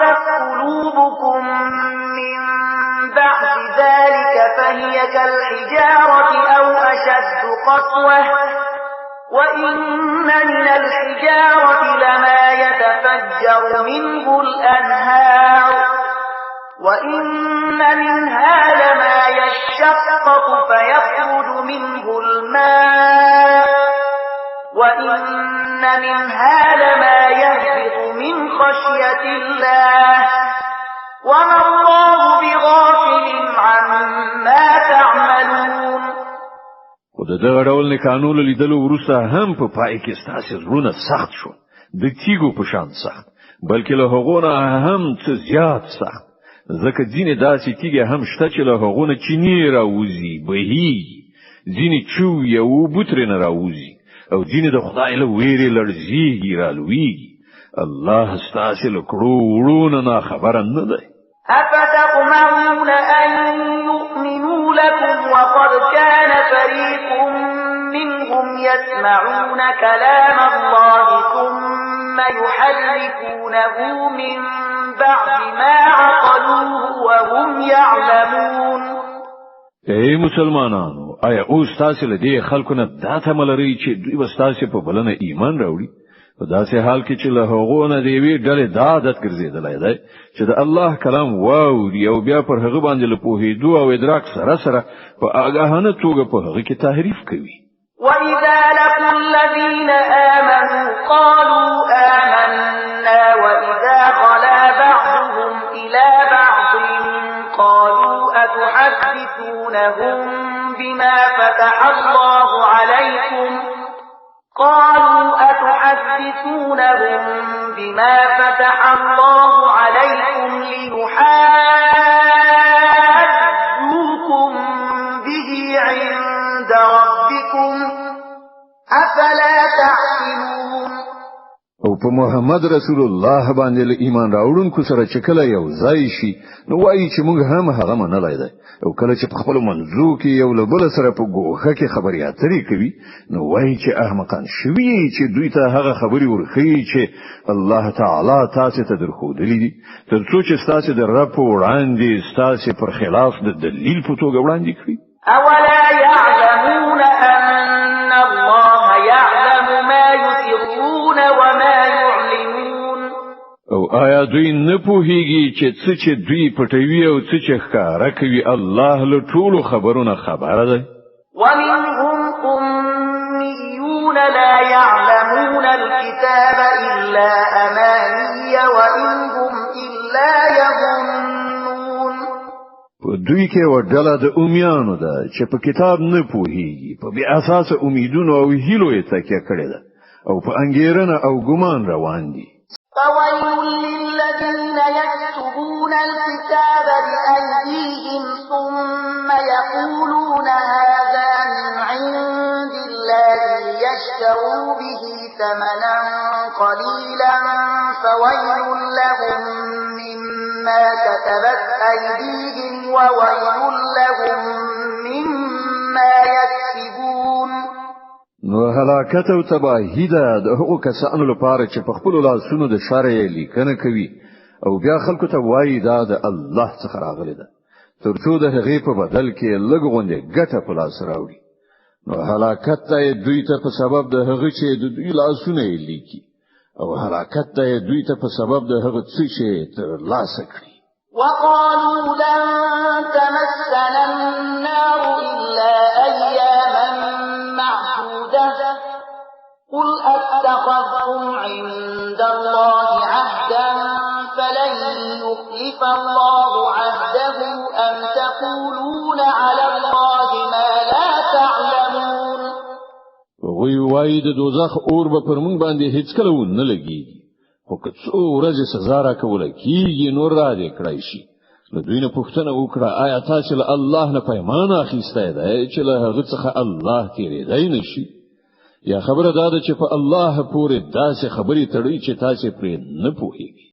قست قلوبكم من بعد ذلك فهي كالحجارة أو أشد قسوة وإن من الحجارة لما يتفجر منه الأنهار وإن منها لما يشقق فيخرج منه الماء وإن منها لما يهبط من خشية الله وما الله بغافل عما تعملون. خو د دغه ډول نکانو لیدلو وروسته هم په پای کې ستاسو زړونه سخت شو، د تیګو په شان سخت، بلکې له هغونه هم څه زیات سخت، ځکه ځینې داسې تیګه هم شته چې له هغونه چینی راوځي بهیږي، ځینې چوي او بوتره نه راوځي او ځینې د خدای له ویرې لړزيږي رالويږي. الله ستاسو له کړو وړونه نه خبره نه ده. أفتطمعون أن يؤمنوا لكم وقد كان فريق منهم يسمعون كلام الله ثم يحرفونه من بعد ما عقلوه وهم يعلمون. ای مسلمانانو، آیا اوس تاسو له دې خلکو نه دا تمه لرئ چې دوی به تاسو په بلنه ایمان راوړي؟ په داسې حال کې چې له هغو نه دی وی ډلې دا عادت ګرځېدلای دی چې د الله کلام واوري او بیا پر هغه باندې له پوهېدو او ادراک سره سره په آګاهانه توګه په هغه کې تحریف کوي. وَإِذَا لَقُوا الَّذِينَ آمَنُوا قَالُوا آمَنَّا وَإِذَا خَلَا بَعْضُهُمْ إِلَى بَعْضٍ قَالُوا أَتُحَدِّثُونَهُم بِمَا فَتَحَ اللَّهُ عَلَيْكُمْ ليحاجوكم به عند ربكم أفلا تعقلون. او په محمد رسول الله باندې له ایمان راوړونکو سره چې کله یو ځای شي نو وایي چې موږ هم هغه منلای دی، او کله چې په خپل منځو کې یو له بل سره په ګوښه کې خبرې اترې کوي نو وایي چې احمقان شوي چې دوی ته هغه خبرې ورخي چې الله تعالی تاسو ته درخودلې دي، تر څو چې تاسو د رب وړاندې تاسو پر خلاف د دلیل په توګه وړاندې کړئ. أولا يعلمون أن الله يعلم ما يسرون وما يعلنون. او آیا دوی نه پوهیږي چې څه چې دوی پټوي او څه چې ښکارا کوي الله له ټولو خبرونه خبره ده. ومنهم أميون لا يعلمون الكتاب إلا أماني وإن هم إلا يظنون. په دوی کې ورډله د امیانو ده چې په کتاب نه پوهیږي، په بې اساس امیدونو او هیلو یې تکیه کړې ده او په انګیرنه او ګمان روان دي. فويل للذين يكتبون الكتاب بأيديهم ثم يقولون هذا من عند الله ليشتروا به ثمنا قليلا فويل لهم مما كتبت أيديهم وويل لهم مما يكسبون. نو هلاکت او تباہی ده د هغو کسانو لپاره چې په خپل لاسونو د شرع لیکنه کوي او بیا خلکو ته وایي دا د الله څخه راغلی ده، ترڅو د هغې په بدل کې لږ غونډه ګټه په لاس راوړي. نو هلاکت ته دوی ته په سبب د هغه چې د دوی لاسونه لیکي، او هلاکت ته دوی ته په سبب د هغه څه چې تر لاسه کړی. وقالوا لن تمسنا النار إلا أياما معدودة قل أتخذتم عند الله عهدا فلن يخلف الله عهده أم تقولون على الله ما لا تعلمون. وی وای د دوزخ اور به پر مونږ باندې هیڅ کله نه لګیږي، خو که څو ورځې سزا راکول کیږي نور را دې کړای شي. نو دوی نه پوښتنه وکړه آیا تاسو له الله نه پیمان اخیسته ده چې له هغه څخه الله تیریدای نشي؟ یا خبره دا ده چې په الله پورې داسې خبرې تړي چې تاسو پرې نه پوهیږئ.